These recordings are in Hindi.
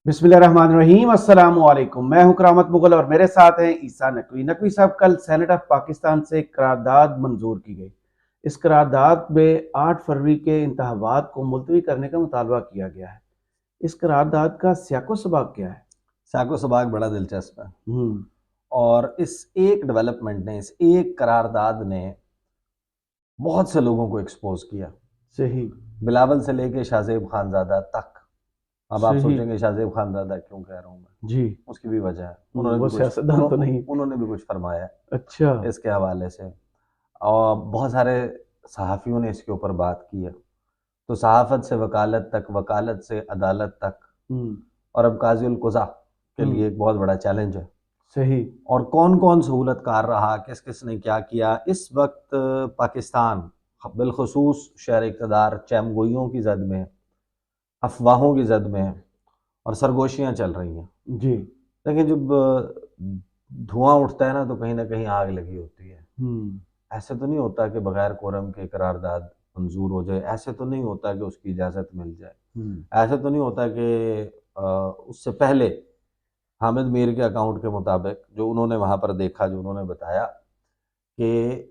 बिस्मिल्लाहिर्रहमानिर्रहीम अस्सलाम वालेकुम। मैं हूं करामत मुगल और मेरे साथ हैं ईसा नकवी। नकवी साहब, कल सेनेट ऑफ पाकिस्तान से करारदाद मंजूर की गई। इस करारदाद में 8 फरवरी के इंतखाबात को मुलतवी करने का मुतालबा किया गया है। इस करारदाद का सियाको सबाक क्या है? साको सबाक बड़ा दिलचस्प है। हम्म। और इस एक डेवलपमेंट ने, इस एक करारदाद ने बहुत से लोगों को एक्सपोज किया। सही। बिलावल से लेके शाहजेब खानजादा तक। अब आप सही। सोचेंगे शाहजेब खानजादा क्यों कह रहा हूँ मैं, जी। उसकी भी वजह है। वो सियासतदान तो नहीं? उन्होंने भी कुछ फरमाया अच्छा। इसके हवाले से। और बहुत सारे सहाफ़ियों ने इसके ऊपर बात की है। तो सहाफ़त से वकालत तक, वकालत से अदालत तक, हम्म। और अब काज़ी उल क़ुज़ा के हम्म। लिए एक बहुत बड़ा चैलेंज है। सही। और कौन कौन सहूलतकार रहा, किस किस ने क्या किया। इस वक्त पाकिस्तान बिलखसूस शहर इक़्तिदार चैमगोइयों की जद में, अफवाहों की जद में और सरगोशियाँ चल रही हैं। जी। लेकिन जब धुआं उठता है ना कहीं आग लगी होती है। हम्म। ऐसे तो नहीं होता कि बगैर कोरम के करारदाद मंजूर हो जाए। ऐसे तो नहीं होता कि उसकी इजाज़त मिल जाए। हम्म। ऐसे तो नहीं होता कि उससे पहले हामिद मीर के अकाउंट के मुताबिक जो उन्होंने वहाँ पर देखा, जो उन्होंने बताया कि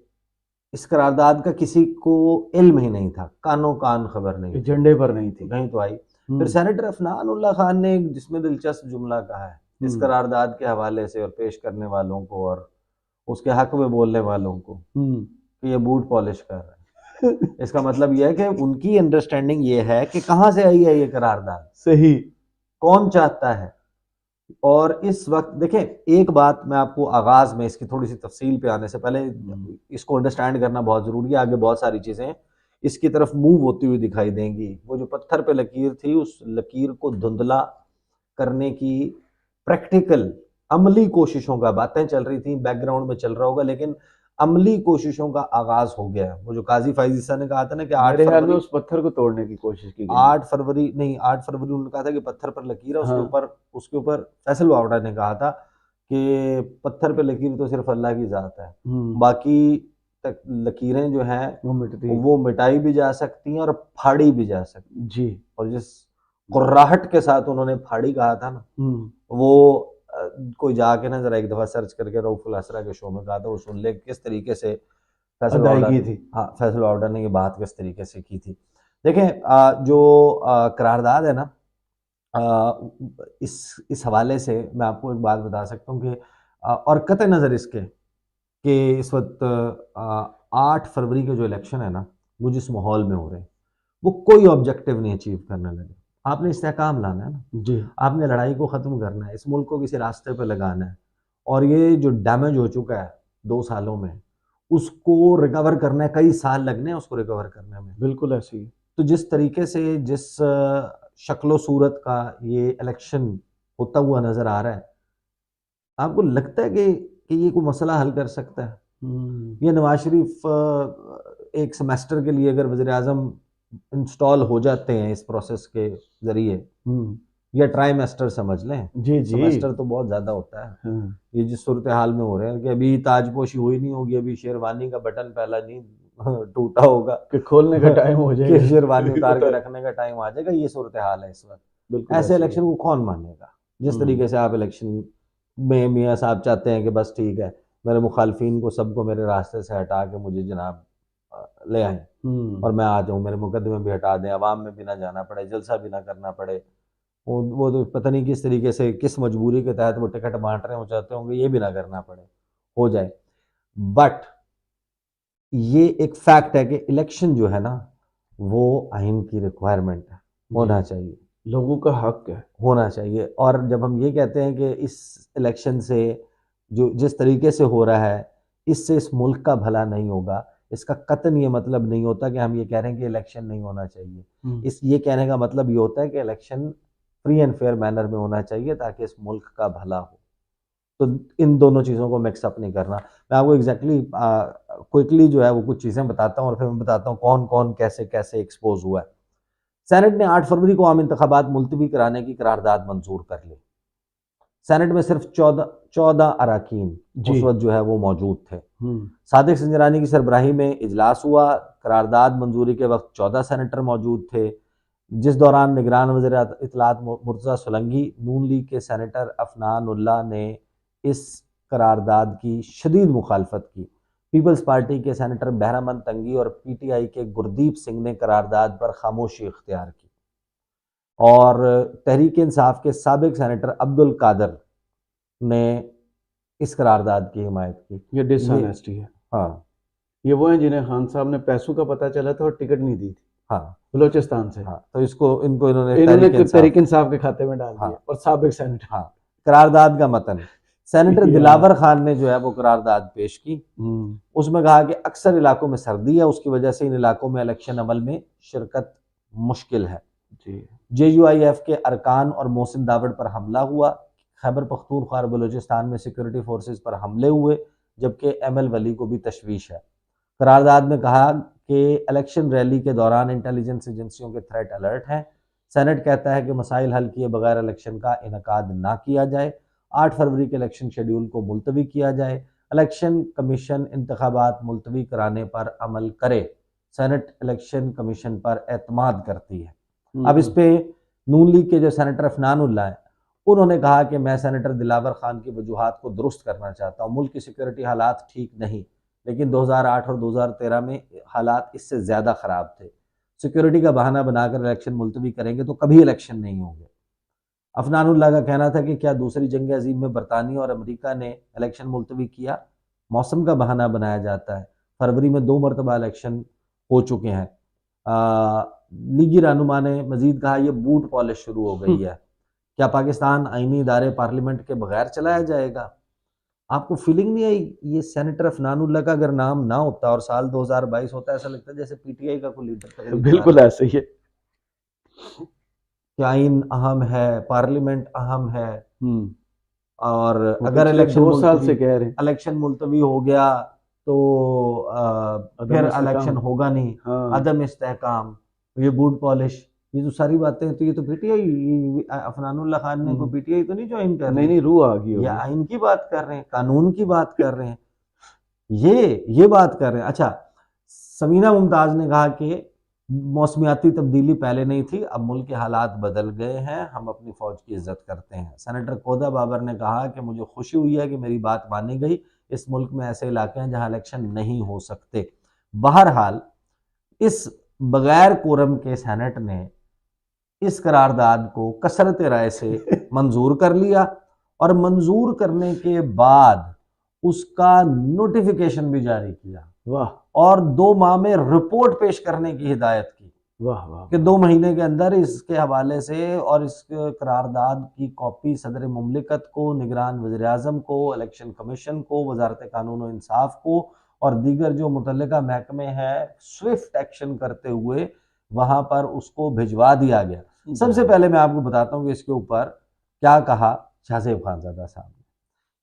इस करारदाद का किसी को इल्म ही नहीं था, कानो कान खबर नहीं थी, एजेंडे पर नहीं तो थी। कहीं तो आई। फिर हम्म। सेनेटर अफनान उल्ला खान ने एक जिसमें दिलचस्प जुमला कहा है इस हम्म। करारदाद के हवाले से और पेश करने वालों को और उसके हक में बोलने वालों को, हम्म। कि ये बूट पॉलिश कर रहे हैं। इसका मतलब यह है कि उनकी अंडरस्टैंडिंग ये है कि कहाँ से आई है ये करारदाद, सही। कौन चाहता है। और इस वक्त देखें, एक बात मैं आपको आगाज में इसकी थोड़ी सी तफसील पे आने से पहले, इसको अंडरस्टैंड करना बहुत जरूरी है। आगे बहुत सारी चीजें इसकी तरफ मूव होती हुई दिखाई देंगी। वो जो पत्थर पे लकीर थी, उस लकीर को धुंधला करने की प्रैक्टिकल अमली कोशिशों का बातें चल रही थी, बैकग्राउंड में चल रहा होगा, लेकिन अमली कोशिशों का आगाज हो गया है। वो जो काजी फाइजी ने कहा था ना कि आठ मेरे ख्याल में फरवरी उस पत्थर को तोड़ने की कोशिश की गई है। 8 फरवरी नहीं, 8 फरवरी उन्होंने कहा था कि पत्थर पर लकीर है। हाँ। उसके ऊपर फैसल वावड़ा ने कहा था कि पत्थर पे लकीर तो सिर्फ अल्लाह की ज़ात है, बाकी तक लकीरें जो हैं वो मिटती। वो मिटाई भी जा सकती हैं और फाड़ी भी जा सकती जी। हैं। और जिस कुर्राहट के साथ उन्होंने फाड़ी कहा था ना, वो कोई जाके ना जरा एक दफ़ा सर्च करके रऊफुल असरा के शो में कहा था, वो सुन ले किस तरीके से फैसल वावड़ा अदायगी ने, थी। हाँ फैसल वावड़ा ने ये बात किस तरीके से की थी। देखें, जो करारदाद है ना, इस हवाले से मैं आपको एक बात बता सकता हूँ कि और कतई नज़र इसके कि इस वक्त 8 फरवरी के जो इलेक्शन है ना, वो जिस माहौल में हो रहे हैं, वो कोई ऑब्जेक्टिव नहीं अचीव करने लगे। आपने इस्तेहकाम लाना है ना, जी। आपने लड़ाई को ख़त्म करना है, इस मुल्क को किसी रास्ते पे लगाना है। और ये जो डैमेज हो चुका है 2 सालों में, उसको रिकवर करना है, कई साल लगने हैं उसको रिकवर करने में। बिल्कुल ऐसी ही। तो जिस तरीके से, जिस शक्लो सूरत का ये इलेक्शन होता हुआ नज़र आ रहा है, आपको लगता है कि ये कोई मसला हल कर सकता है? ये नवाज शरीफ एक सेमेस्टर के लिए अगर वज़ीर आज़म इंस्टॉल हो जाते हैं इस प्रोसेस के ज़रिए, या ट्राइमेस्टर समझ लें, जी जी। सेमेस्टर तो बहुत ज़्यादा होता है। हाँ। ये जिस सूरत हाल में हो रहे हैं कि अभी ताजपोशी हुई नहीं होगी, अभी शेरवानी का बटन पहला नहीं टूटा होगा कि खोलने का टाइम हो कि जाएगा। शेरवानी उतार के रखने का टाइम आ जाएगा। ये सूरत हाल है इस वक्त। बिल्कुल ऐसे ऐसी है। इलेक्शन को कौन मानेगा? जिस तरीके से आप इलेक्शन में मियाँ साहब चाहते हैं कि बस ठीक है, मेरे मुखालफिन को सबको मेरे रास्ते से हटा के मुझे जनाब ले आए और मैं आ जाऊँ, मेरे मुकदमे भी हटा दें, अवाम में भी ना जाना पड़े, जलसा भी ना करना पड़े। वो तो पता नहीं किस तरीके से, किस मजबूरी के तहत वो टिकट बांट रहे हो, चाहते होंगे ये भी ना करना पड़े, हो जाए। बट ये एक फैक्ट है कि इलेक्शन जो है ना, वो आइन की रिक्वायरमेंट है, होना चाहिए, लोगों का हक है। होना चाहिए। और जब हम ये कहते हैं कि इस इलेक्शन से जो जिस तरीके से हो रहा है, इससे इस मुल्क का भला नहीं होगा, इसका कतन ये मतलब नहीं होता कि हम ये कह रहे हैं कि इलेक्शन नहीं होना चाहिए। इस ये कहने का मतलब ये होता है कि election free and fair manner में होना चाहिए ताकि इस मुल्क का भला हो। तो इन दोनों चीज़ों को मिक्सअप नहीं करना। मैं आपको एग्जैक्टली क्विकली जो है वो कुछ चीज़ें बताता हूँ और फिर मैं बताता हूँ कौन कौन कैसे कैसे एक्सपोज हुआ है। सेनेट ने 8 फरवरी को आम इंतखाबात मुलतवी कराने की करारदाद मंजूर कर ली। सेनेट में सिर्फ 14 अराकीन उस वक्त जो है वो मौजूद थे। सादिक संजरानी की सरबराही में इजलास हुआ। करारदाद मंजूरी के वक्त 14 सेनेटर मौजूद थे। जिस दौरान निगरान वज़ीर इत्तलात मुर्तज़ा सोलंकी नून लीग के सेनेटर अफनान उल्लाह ने इस करारदाद की शदीद मुखालफत की। पीपल्स पार्टी के सेनेटर बहरामंद तंगी और पीटीआई के गुरदीप सिंह ने करारदाद पर खामोशी इख्तियार की और तहरीक इंसाफ के साबिक सेनेटर अब्दुल कादर ने इस करारदाद की हिमायत की। ये डिसऑनेस्टी है। हाँ ये वो हैं जिन्हें खान साहब ने पैसों का पता चला था और टिकट नहीं दी थी, हाँ बलोचिस्तान से। हाँ, तो इनको इन्होंने इन्होंने तहरीक तहरीक इंसाफ के खाते में डाल हाँ, दिया और साबिक सेनेटर। हाँ, करारदाद का मतन सेनेटर दिलावर खान ने जो है वो करारदाद पेश की। उसमें कहा कि अक्सर इलाकों में सर्दी है, उसकी वजह से इन इलाकों में इलेक्शन अमल में शिरकत मुश्किल है। JUIF के अरकान और मोहसिन दावड़ पर हमला हुआ। खैबर पख्तूनख्वा और बलूचिस्तान में सिक्योरिटी फोर्सेस पर हमले हुए, जबकि ML वली को भी तशवीश है। करारदाद में कहा कि इलेक्शन रैली के दौरान इंटेलिजेंस एजेंसियों के थ्रेट अलर्ट हैं। सेनेट कहता है कि मसाइल हल किए बगैर इलेक्शन का इनकाद ना किया जाए। 8 फरवरी के इलेक्शन शेड्यूल को मुलतवी किया जाए। इलेक्शन कमीशन इंतखाबात मुलतवी कराने पर अमल करे। सेनेट इलेक्शन कमीशन पर एतमाद करती है। अब इस पे नून लीग के जो सेनेटर अफनान उल्लाह है, उन्होंने कहा कि मैं सेनेटर दिलावर खान की वजूहात को दुरुस्त करना चाहता हूँ। मुल्क की सिक्योरिटी हालात ठीक नहीं, लेकिन 2008 और 2013 में हालात इससे ज़्यादा ख़राब थे। सिक्योरिटी का बहाना बनाकर इलेक्शन मुलतवी करेंगे तो कभी इलेक्शन नहीं होंगे। अफनानुल्लाह का कहना था कि क्या दूसरी जंग अजीम में बरतानिया और अमेरिका ने इलेक्शन मुलतवी किया? मौसम का बहाना बनाया जाता है। फरवरी में 2 मरतबा इलेक्शन हो चुके हैं। लीगी रहनुमा ने मजीद कहा यह बूट पॉलिश शुरू हो गई है। क्या पाकिस्तान आईनी इदारे पार्लियामेंट के बगैर चलाया जाएगा? आपको फीलिंग नहीं आई ये सेनेटर अफनानुल्लाह का अगर नाम ना होता और साल 2022 होता, ऐसा लगता है जैसे PTI का कोई लीडर? बिल्कुल ऐसे ही है कि आइन अहम है, पार्लियामेंट अहम है, और वो अगर पिछले इलेक्शन 2 साल से कह रहे हैं इलेक्शन मुलतवी हो गया तो फिर अदम इलेक्शन इस्तेहकाम। होगा नहीं। हाँ। अदम इस्तेहकाम, ये बूट पॉलिश, ये जो सारी बातें, तो ये तो PTI अफनानुल्लाह खान ने कोई PTI तो नहीं ज्वाइन कर नहीं ली। नहीं, रूह आ गई ये होगी। आइन की बात कर रहे हैं, कानून की बात कर रहे हैं, ये बात कर रहे हैं। अच्छा, समीना मुमताज ने कहा कि मौसमियाती तब्दीली पहले नहीं थी, अब मुल्क के हालात बदल गए हैं, हम अपनी फौज की इज्जत करते हैं। सेनेटर कोदा बाबर ने कहा कि मुझे खुशी हुई है कि मेरी बात मानी गई। इस मुल्क में ऐसे इलाके हैं जहां इलेक्शन नहीं हो सकते। बहरहाल इस बगैर कोरम के सेनेट ने इस करारदाद को कसरत राय से मंजूर कर लिया और मंजूर करने के बाद उसका नोटिफिकेशन भी जारी किया। वाह। और 2 माह में रिपोर्ट पेश करने की हिदायत की। वाह वाह कि 2 महीने के अंदर इसके हवाले से और इस करारदाद की कॉपी सदर मुमलिकत को, निगरान वज़ीर आज़म को, इलेक्शन कमीशन को, वजारत कानून और इंसाफ को और दीगर जो मुतल्लिका महकमे हैं स्विफ्ट एक्शन करते हुए वहां पर उसको भिजवा दिया गया। सबसे पहले मैं आपको बताता हूँ कि इसके ऊपर क्या कहा शाहज़ेब खानज़ादा साहब ने।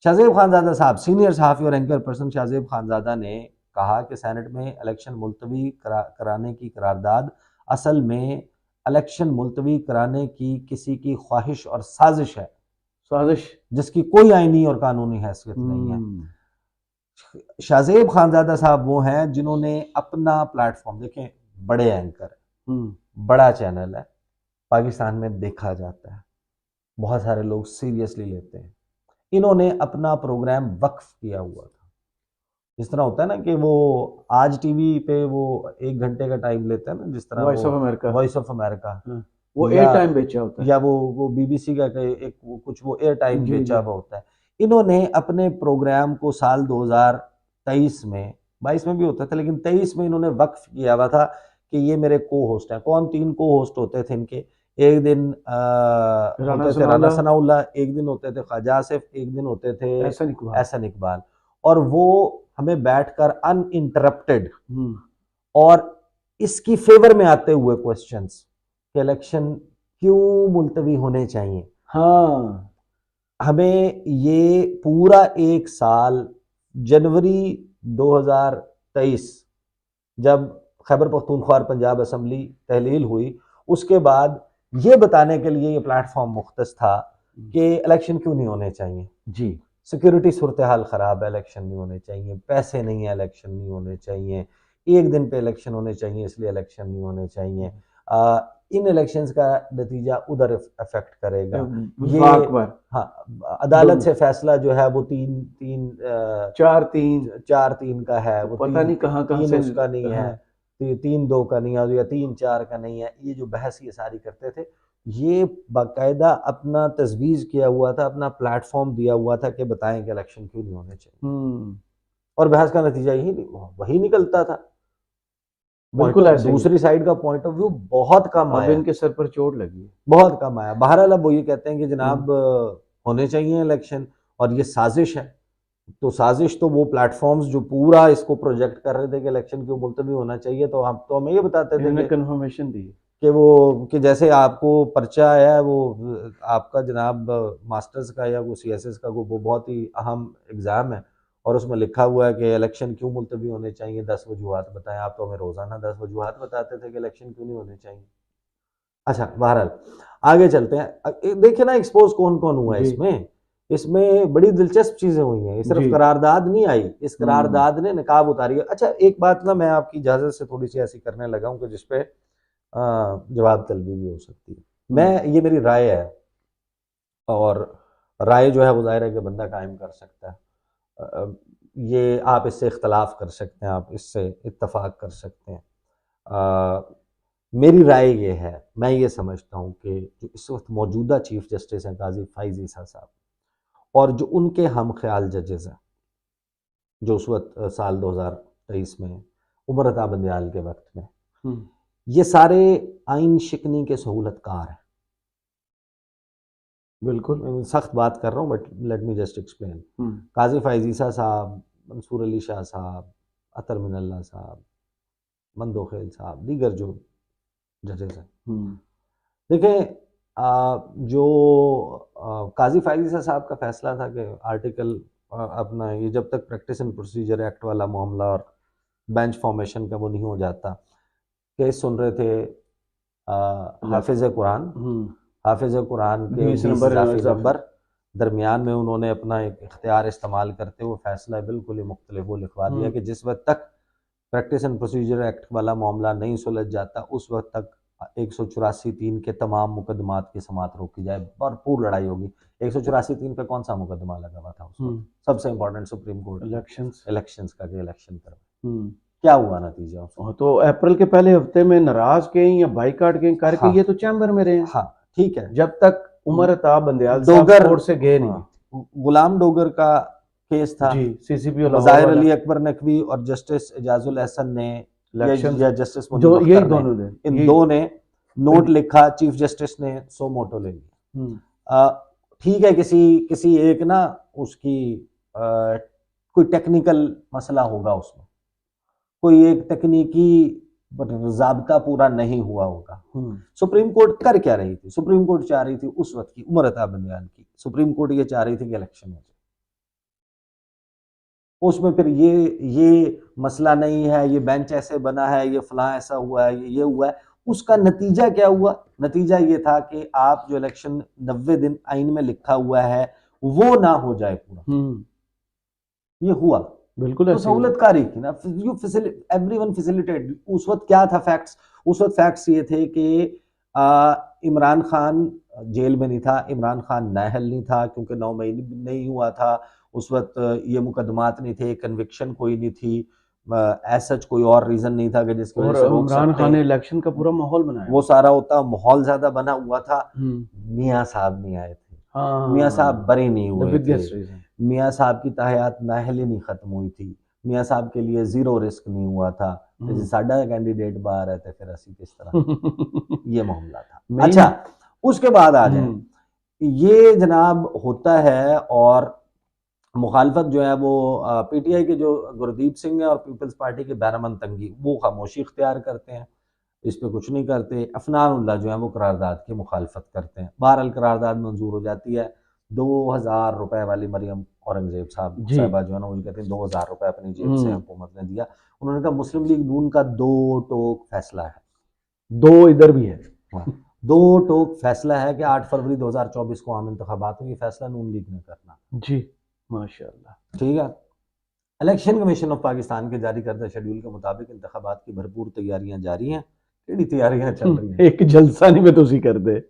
शाहज़ेब खानज़ादा साहब, सीनियर सहाफ़ी और एंकर पर्सन शाहज़ेब खानज़ादा ने कहा कि सेनेट में इलेक्शन मुलतवी कराने की करारदाद असल में इलेक्शन मुलतवी कराने की किसी की ख्वाहिश और साजिश है, जिसकी कोई आईनी और कानूनी हैसियत नहीं है। शाहज़ेब खानज़ादा साहब वो हैं जिन्होंने अपना प्लेटफॉर्म, देखें बड़े एंकर, बड़ा चैनल है, पाकिस्तान में देखा जाता है, बहुत सारे लोग सीरियसली लेते हैं। इन्होंने अपना प्रोग्राम वक्फ किया हुआ था। जिस तरह होता है ना कि वो आज टीवी पे वो 1 घंटे का टाइम लेते हैं ना, जिस तरह वॉइस ऑफ अमेरिका वो एयर टाइम बेचा होता है, या वो BBC का एक कुछ वो एयर टाइम बेचा हुआ होता है। इन्होंने अपने प्रोग्राम को साल 2023 में, 22 में भी होता था लेकिन 23 में इन्होंने वक्फ किया हुआ था कि ये मेरे को होस्ट हैं। कौन? 3 को होस्ट होते थे इनके। एक दिन होते थे राना सनाउल्लाह, एक दिन होते थे ख्वाजा आसिफ, एक दिन होते थे एहसन इकबाल। और वो हमें बैठकर अनइंटरप्टेड और इसकी फेवर में आते हुए क्वेश्चंस कि इलेक्शन क्यों मुलतवी होने चाहिए। हाँ, हमें ये पूरा 1 साल जनवरी 2023 जब खैबर पख्तूनख्वा और पंजाब असम्बली तहलील हुई, उसके बाद ये बताने के लिए ये प्लेटफॉर्म मुख्तस था कि इलेक्शन क्यों नहीं होने चाहिए जी। सिक्योरिटी सूरत हाल ख़राब है, इलेक्शन नहीं होने चाहिए, पैसे नहीं है, इलेक्शन नहीं होने चाहिए, 1 दिन पे इलेक्शन होने चाहिए इसलिए इलेक्शन नहीं होने चाहिए, इन इलेक्शंस का नतीजा उधर इफेक्ट करेगा। वफाक पर हाँ, अदालत दोनों से फैसला जो है वो 4-3 का है, वो पता नहीं कहाँ कहाँ 3 से उसका नहीं है, हाँ, 3-2 का नहीं है या 3-4 का नहीं है। ये जो बहस ये सारी करते थे, ये बाकायदा अपना तजवीज़ किया हुआ था, अपना प्लेटफॉर्म दिया हुआ था कि बताएं कि इलेक्शन क्यों नहीं होने चाहिए, और बहस का नतीजा वही निकलता था। बिल्कुल ऐसे ही दूसरी साइड का पॉइंट ऑफ व्यू बहुत कम अब आया, इनके सर पर चोट लगी है। बहुत कम आया। बहरहाल अब वो ये कहते हैं कि जनाब होने चाहिए इलेक्शन और ये साजिश है। तो साजिश तो वो प्लेटफॉर्म्स जो पूरा इसको प्रोजेक्ट कर रहे थे कि इलेक्शन क्यों मुलतवी होना चाहिए, तो हम तो हमें ये बताते थे इन्होंने कि कंफर्मेशन दी कि जैसे आपको पर्चा आया है वो आपका जनाब मास्टर्स का या वो सीएसएस का वो बहुत ही अहम एग्ज़ाम है और उसमें लिखा हुआ है कि इलेक्शन क्यों मुलतवी होने चाहिए, 10 वजूहात बताएं। आप तो हमें रोज़ाना 10 वजूहात बताते थे कि इलेक्शन क्यों नहीं होने चाहिए। अच्छा, बहरहाल आगे चलते हैं। देखिए ना एक्सपोज कौन कौन हुआ है जी इसमें। इसमें बड़ी दिलचस्प चीजें हुई हैं, ये सिर्फ जी करारदाद नहीं आई, इस करारदाद ने नकाब उतारी है। अच्छा, एक बात ना मैं आपकी इजाजत से थोड़ी सी ऐसी करने लगा हूं कि जिसपे जवाब तलबी भी हो सकती है। मैं ये मेरी राय है, और राय जो है वो जाहिर है कि बंदा कायम कर सकता है। ये आप इससे इख्तलाफ कर सकते हैं, आप इससे इत्तफाक कर सकते हैं। मेरी राय ये है, मैं ये समझता हूँ कि जो इस वक्त मौजूदा चीफ जस्टिस हैं काजी फैज़ ईसा साहब, और जो उनके हम ख्याल जजेस हैं जो उस वक्त साल 2023 में उमर अता बंदयाल के वक्त में, ये सारे आइन शिकनी के सहूलतकार हैं। बिल्कुल सख्त बात कर रहा हूँ but let me just explain. Qazi Faez Isa sahab, Mansoor Ali Shah साहब, अतर मिनल्ला साहब, मंदोखेल साहब, दीगर जो जजेस हैं, देखें जो काजी फैज़ ईसा साहब का फैसला था कि आर्टिकल अपना ये जब तक प्रैक्टिस एंड प्रोसीजर एक्ट वाला मामला और बेंच फॉर्मेशन का वो नहीं हो जाता, केस सुन रहे थे हाफिज़ कुरान, हाफिज़ कुरान के 20 इजाफी नंबर, दरमियान में उन्होंने अपना एक इख्तियार इस्तेमाल करते हुए फैसला बिल्कुल ही मुख्तलिफ वो लिखवा दिया कि जिस वक्त तक प्रैक्टिस एंड प्रोसीजर एक्ट वाला मामला नहीं सुलझ जाता उस वक्त तक 184(3) के तमाम मुकदमात की समाअत रोकी जाए। भरपूर लड़ाई होगी। 184(3) पे कौन सा मुकदमा लगा हुआ था उस वक्त? सबसे इंपॉर्टेंट सुप्रीम कोर्ट इलेक्शंस का इलेक्शन करवा। क्या हुआ नतीजा? तो अप्रैल के पहले हफ्ते में नाराज गए या बाइकाट गए करके हाँ, ये तो चैम्बर में रहे हैं। हाँ ठीक है, जब तक उमर अता बंदयाल साहब कोर्ट से गए नहीं। गुलाम डोगर का केस था जी, सीसीपी ज़ाहिर अली अकबर नकवी और जस्टिस एजाजुल एहसन ने या जस्टिस जो यही दोनों ने, इन दो ने नोट लिखा, चीफ जस्टिस ने सो मोटो ले लिया। ठीक है, किसी एक ना उसकी कोई टेक्निकल मसला होगा, उसमें कोई एक तकनीकी ज़ाब्ता पूरा नहीं हुआ होगा। सुप्रीम कोर्ट कर क्या रही थी? सुप्रीम कोर्ट चाह रही थी उस वक्त की उमर अता बंदयाल की, सुप्रीम कोर्ट ये चाह रही थी कि इलेक्शन हो जाए। उसमें फिर ये मसला नहीं है, ये बेंच ऐसे बना है, ये फलां ऐसा हुआ है, ये हुआ है। उसका नतीजा क्या हुआ? नतीजा ये था कि आप जो इलेक्शन 90 दिन आइन में लिखा हुआ है वो ना हो जाए पूरा। ये हुआ बिल्कुल, तो सहूलतकारी थी ना, यू एवरीवन फैसिलिटेट। उस वक्त क्या था फैक्ट्स? उस वक्त फैक्ट्स ये थे कि इमरान खान जेल में नहीं था, इमरान खान नाअहल नहीं था क्योंकि 9 महीने नहीं हुआ था। उस वक्त ये मुकदमात नहीं थे, कन्विक्शन कोई नहीं थी, एज सच कोई और रीजन नहीं था कि जिसकी वजह से रोक सकते। इमरान खान ने इलेक्शन का पूरा माहौल बनाया, वो सारा होता माहौल ज्यादा बना हुआ था। मियाँ साहब नहीं आए थे, मियाँ साहब बरी नहीं हुए थे, मियाँ साहब की ताहयात नाअहली नहीं खत्म हुई थी, मियाँ साहब के लिए जीरो रिस्क नहीं हुआ था। तो साडा कैंडिडेट बाहर है तो फिर असी किस तरह ये मामला था। अच्छा, उसके बाद आ जाए, ये जनाब होता है और मुखालफत जो है वो पीटीआई के जो गुरदीप सिंह है और पीपल्स पार्टी के बैरमन तंगी वो खामोशी इख्तियार करते हैं, इस पर कुछ नहीं करते। अफनानुल्लाह जो है वो करारदाद की मुखालफत करते हैं। बहरहाल करारदाद मंजूर हो जाती है। 2000 रुपए वाली मरियम औरंगजेब साहबा जो है ना, वो कहते हैं 2000 रुपए अपनी जेब से हुकूमत ने दिया। उन्होंने कहा मुस्लिम लीग नून का 2 टोक फैसला है, 2 इधर भी है, 2 टोक फैसला है कि 8 फरवरी 2024 को आम इंतखाबात में ये फैसला नून लीग ने करना। जी माशाल्लाह, ठीक है। इलेक्शन कमीशन ऑफ पाकिस्तान के जारी करदा शेड्यूल के मुताबिक इंतखाबात की भरपूर तैयारियां जारी हैं। ਕਿਹੜੀ ਤਿਆਰੀਆਂ ਚੱਲ ਰਹੀਆਂ। ਇੱਕ ਜਲਸਾ ਨਹੀਂ ਮੈਂ ਤੁਸੀਂ ਕਰਦੇ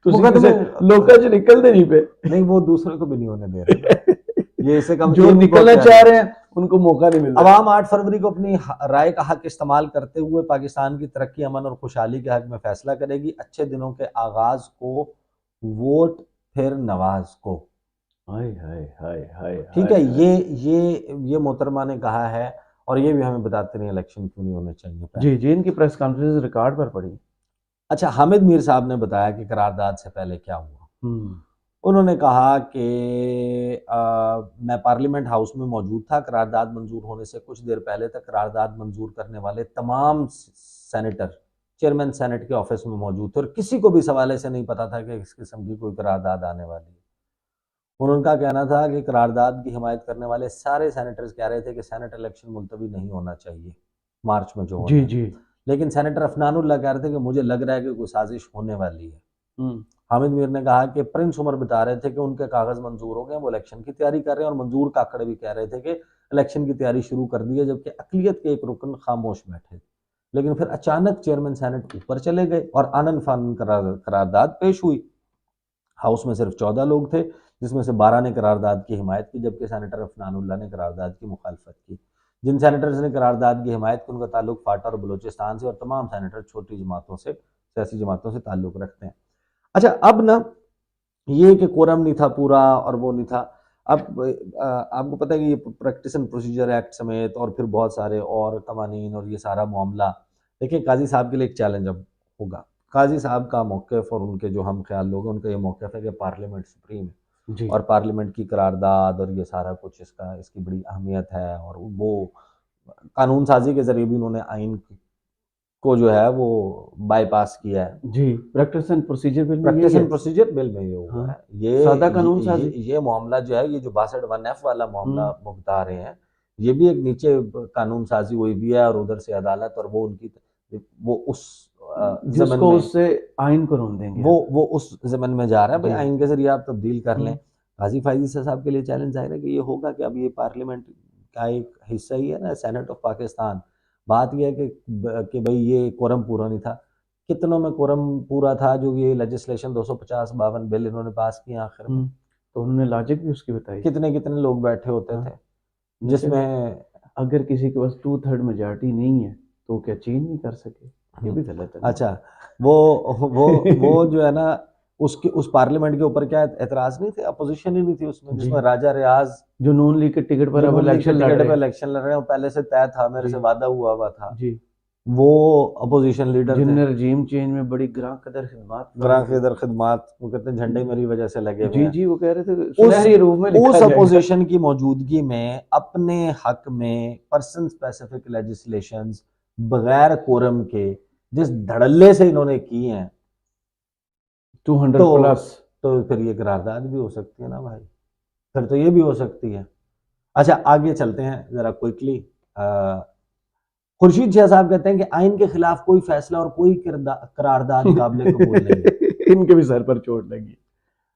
ਤੁਸੀਂ मुकदमे ਕਿਸੇ ਲੋਕਾਂ 'ਚ ਨਿਕਲਦੇ नहीं पे नहीं, वो दूसरे को भी नहीं होने दे रहे। ये इससे कम जो ये भी निकलना बहुत चाह प्यारा रहे हैं उनको मौका नहीं मिल रहा। अवाम 8 फरवरी को अपनी राय का हक इस्तेमाल करते हुए पाकिस्तान की तरक्की, अमन और खुशहाली के हक में फैसला करेगी। अच्छे दिनों के आगाज को वोट फिर नवाज को। हाय हाय हाय हाय ठीक है, हाय। ये मोहतरमा ने कहा है, और ये भी हमें बताते नहीं इलेक्शन क्यों नहीं होने चाहिए। जी जी, इनकी प्रेस कॉन्फ्रेंस रिकॉर्ड पर पड़ी। अच्छा, हामिद मीर साहब ने बताया कि करारदाद से पहले क्या हुआ। उन्होंने कहा कि मैं पार्लियामेंट हाउस में मौजूद था। करारदाद मंजूर होने से कुछ देर पहले तक करारदाद मंजूर करने वाले तमाम सेनेटर चेयरमैन सेनेट के ऑफिस में मौजूद थे और किसी को भी इस हवाले से नहीं पता था कि इस किस्म की कोई करारदाद आने वाली है। उनका कहना था कि करारदाद की हिमायत करने वाले सारे सेनेटर्स कह रहे थे कि सेनेट इलेक्शन मुलतवी नहीं होना चाहिए मार्च में जो जी होना जी। लेकिन सेनेटर अफनानुल्लाह कह रहे थे कि मुझे लग रहा है कि कोई साजिश होने वाली है। हामिद मीर ने कहा कि प्रिंस उमर बता रहे थे कि उनके कागज मंजूर हो गए, वो इलेक्शन की तैयारी कर रहे हैं, और मंजूर काकड़ भी कह रहे थे कि इलेक्शन की तैयारी शुरू कर दी है, जबकि अकलियत के एक रुकन खामोश बैठे। लेकिन फिर अचानक चेयरमैन सेनेट ऊपर चले गए और आनन फानन करारदाद पेश हुई। हाउस में सिर्फ 14 लोग थे, जिसमें से 12 ने करारदाद की हिमायत की, जबकि सेनेटर अफनानुल्लाह ने करारदाद की मुखालफत की। जिन सेनेटर्स ने करारदाद की हिमायत की उनका ताल्लुक फाटा और बलूचिस्तान से, और तमाम सेनेटर छोटी जमातों से, सियासी जमातों से ताल्लुक रखते हैं। अच्छा, अब ना ये कि कोरम नहीं था पूरा और वो नहीं था, अब आपको पता है कि ये प्रैक्टिस एंड प्रोसीजर एक्ट समेत और फिर बहुत सारे और कवानीन और ये सारा मामला, देखिए काजी साहब के लिए एक चैलेंज अब होगा। काजी साहब का मौक़िफ़ और उनके जो हम ख्याल लोग हैं उनका ये मौक़िफ़ है कि पार्लियामेंट सुप्रीम है और पार्लियामेंट की करारदाद और ये सारा कुछ इसकी बड़ी अहमियत है, और वो कानून साजी के ज़रिए भी उन्होंने आइन को जो है वो बाईपास किया है। जी, प्रैक्टिस एंड प्रोसीजर बिल में प्रैक्टिस एंड प्रोसीजर बिल में ये हुआ है। ये सादा कानून साजी। ये मामला जो है, ये जो 62(1)(f) वाला मामला वो बता रहे हैं, ये भी एक नीचे कानून साजी हुई भी है और उधर से अदालत, और वो उनकी वो उस ज़मन में उससे आइन को रोन देंगे, वो उस ज़मन में जा रहा है। भाई आइन के जरिए आप तब्दील कर लें। गाजी फायजी साहब के लिए चैलेंज जाहिर है कि ये होगा कि अब ये पार्लियामेंट का एक हिस्सा ही है ना, सेनेट ऑफ पाकिस्तान। बात यह है कि भाई ये कोरम पूरा नहीं था। कितनों में कोरम पूरा था जो ये लेजिस्लेशन 250-52 बिल इन्होंने पास किए आखिर में, तो उन्होंने लॉजिक भी उसकी बताई। कितने कितने लोग बैठे होते थे, जिसमें अगर किसी के पास 2/3 मेजॉरिटी नहीं है तो क्या चेंज नहीं कर सके, ये भी गलत है। अच्छा, वो जो है ना, उसके उस पार्लियामेंट के ऊपर क्या एतराज नहीं थे, अपोजिशन ही नहीं थी उसमें, जिसमें राजा रियाज जो नून लीग के टिकट पर अब इलेक्शन लड़ रहे हैं, पहले से तय था, मेरे से वादा हुआ था जी, वो अपोजिशन लीडर जिन्होंने रजीम चेंज में बड़ी ग्रां कदर खिदमत, वो कहते हैं झंडे मेरी वजह से लगे हुए हैं। जी, वो कह रहे थे सुनहरी रूप में लिखा उस अपोजिशन की मौजूदगी में अपने हक में पर्सन स्पेसिफिक लेजिस्लेशंस बगैर कोरम के जिस धड़ल्ले से इन्होंने की हैं 200 प्लस, तो फिर ये करारदाद भी हो सकती है ना भाई, फिर तो ये भी हो सकती है। अच्छा, आगे चलते हैं जरा क्विकली। खुर्शीद शाह साहब कहते हैं कि आइन के खिलाफ कोई फैसला और कोई करारदाद काबिल कबूल नहीं है। इनके भी सर पर चोट लगी।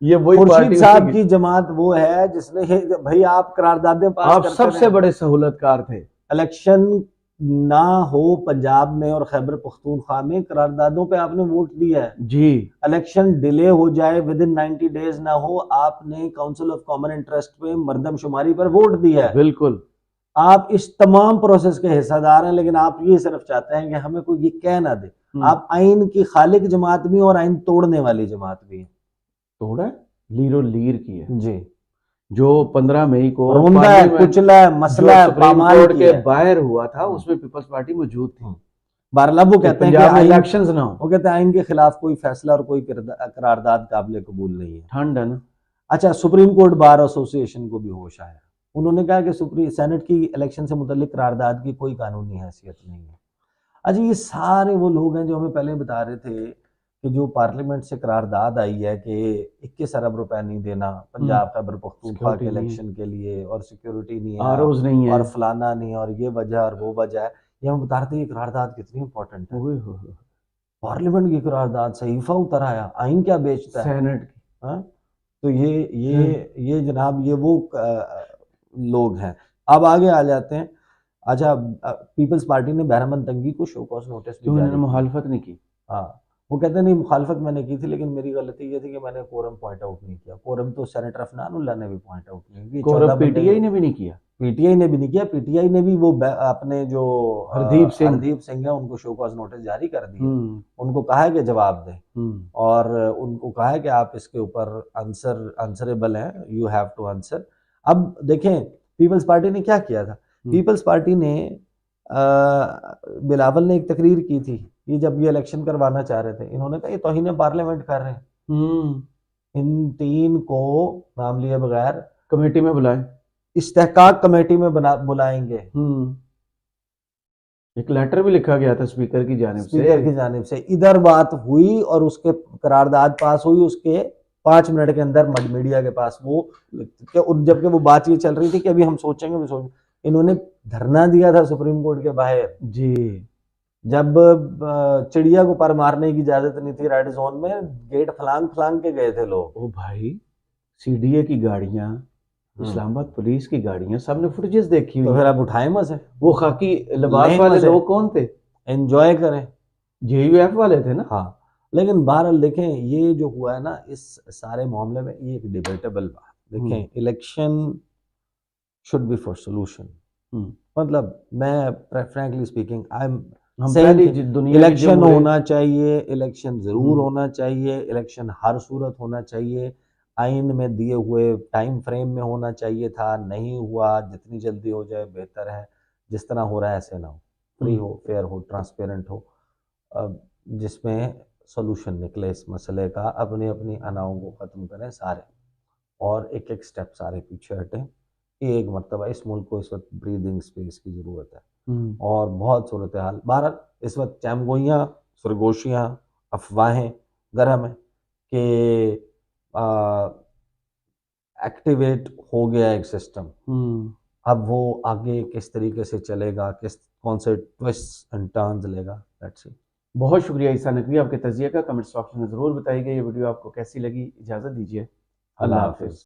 ये वही खुर्शीद साहब की जमात वो है जिसने, भाई आप करारदादें पास आप सबसे बड़े सहूलतकार थे। इलेक्शन ना हो पंजाब में और खैबर पख्तूनख्वा में, करारदादों पे आपने वोट दिया है जी। इलेक्शन डिले हो जाए, विद इन 90 डेज ना हो, आपने काउंसिल ऑफ कॉमन इंटरेस्ट पे मर्दमशुमारी पर वोट दिया है। बिल्कुल, आप इस तमाम प्रोसेस के हिस्सेदार हैं, लेकिन आप ये सिर्फ चाहते हैं कि हमें कोई ये कह ना दे आप आइन की खालिक जमात भी और आइन तोड़ने वाली जमात भी। तोड़ा लीरो लीर की है जी, जो 15 मई को रोंदा है, कुचला है, मसला है, पामाल के बाहर हुआ था, उसमें पीपल्स पार्टी मौजूद थी। बारला वो कहते हैं कि इलेक्शंस ना हो, वो कहते हैं आइन के खिलाफ कोई फैसला और कोई करारदाद काबिल कबूल नहीं है। ठंड है ना। अच्छा, सुप्रीम कोर्ट बार एसोसिएशन को भी होश आया, उन्होंने कहा कि सुप्रीम सेनेट की इलेक्शन से मुतल्लिक करारदाद की कोई कानूनी हैसियत नहीं है। अच्छा, ये सारे वो लोग हैं जो हमें पहले बता रहे थे कि जो पार्लियामेंट से करारदाद आई है कि 21 अरब रुपए नहीं देना पंजाब खैबर पख्तूनख्वा के इलेक्शन के लिए, और सिक्योरिटी नहीं है, आरओज नहीं है, और फलाना नहीं है, और ये वजह और वो वजह है, ये हम बता रहे थे ये करारदाद कितनी इंपॉर्टेंट है। पार्लियामेंट की करारदाद, सहीफा उतर आया, आइन क्या बेचता है सेनेट की। तो ये जनाब ये वो लोग हैं। अब आगे आ जाते हैं। अच्छा, पीपल्स पार्टी ने बहरामन तंगी को शो कॉज नोटिस भी क्यों जारी इन्होंने किया। मुखालफत नहीं की? हाँ, वो कहते हैं नहीं मुखालफत मैंने की थी, लेकिन मेरी गलती ये थी कि मैंने कोरम पॉइंट आउट नहीं किया। कोरम तो सेनेटर अफनानुल्लाह ने भी पॉइंट आउट नहीं किया, गौरव 14 बंदे। पीटीआई ने भी नहीं किया? पीटीआई ने भी नहीं किया, पीटीआई ने भी वो अपने जो हरदीप सिंह। हरदीप सिंह है उनको शो कॉज नोटिस जारी कर दिया। हम्म। उनको कहा है कि जवाब दें, हम्म। और उनको कहा है कि आप इसके ऊपर आंसरेबल हैं, यू हैव टू आंसर। अब देखें पीपल्स पार्टी ने क्या किया था। पीपल्स पार्टी ने बिलावल ने एक तकरीर की थी, ये जब ये इलेक्शन करवाना चाह रहे थे, इन्होंने कहा ये तौहीन पार्लियामेंट कर रहे हैं, इन तीन को नाम लिए बगैर कमेटी में बुलाएं, इस्तेहकाक कमेटी में बुलाएंगे। एक लेटर भी लिखा गया था स्पीकर की जानिब से। स्पीकर की जानिब से इधर बात हुई और उसके करारदाद पास हुई, उसके 5 मिनट के अंदर मीडिया के पास वो, जबकि वो बात ये चल रही थी कि अभी हम सोचेंगे, इन्होंने धरना दिया था सुप्रीम कोर्ट के बाहर जी, जब चिड़िया को पर मारने की इजाजत नहीं थी रेड जोन में, गेट फलांग फलांग के गए थे लोग। ओ भाई, सीडीए की गाड़ियां, इस्लामाबाद पुलिस की गाड़ियां, सबने फुटेजेस देखी हुई। तो फिर आप उठाए मजे, वो खाकी लिबास वाले लोग कौन थे? एंजॉय करें, जेयूएफ वाले थे ना? हाँ। लेकिन बहरहाल देखें ये जो हुआ है ना इस सारे मामले में, ये एक डिबेटेबल बात। देखें election should be for solution, मतलब मैं frankly speaking I am election होना चाहिए, इलेक्शन जरूर होना चाहिए, इलेक्शन हर सूरत होना चाहिए, आइन में दिए हुए टाइम फ्रेम में होना चाहिए था, नहीं हुआ, जितनी जल्दी हो जाए बेहतर है। जिस तरह हो रहा है ऐसे ना हो, फ्री हो, फेयर हो, ट्रांसपेरेंट हो, जिसमें सोल्यूशन निकले इस मसले का। अपनी अपनी अनाओं को ख़त्म करें सारे, और एक एक स्टेप सारे पीछे हटें। एक मरतबा इस मुल्क को इस वक्त ब्रीदिंग स्पेस की ज़रूरत है, और बहुत सूरत हाल भारत इस वक्त चैमगोइयाँ, सरगोशियाँ, अफवाहें गर्म है कि एक्टिवेट हो गया एक सिस्टम। अब वो आगे किस तरीके से चलेगा, कौन से ट्विस्ट एंड टर्न्स लेगा, लेट्स सी। बहुत शुक्रिया ईसा नकवी, आपके तजिए का कमेंट सेक्शन में ज़रूर बताइएगा। ये वीडियो आपको कैसी लगी। इजाज़त दीजिए, अल्लाह हाफिज़।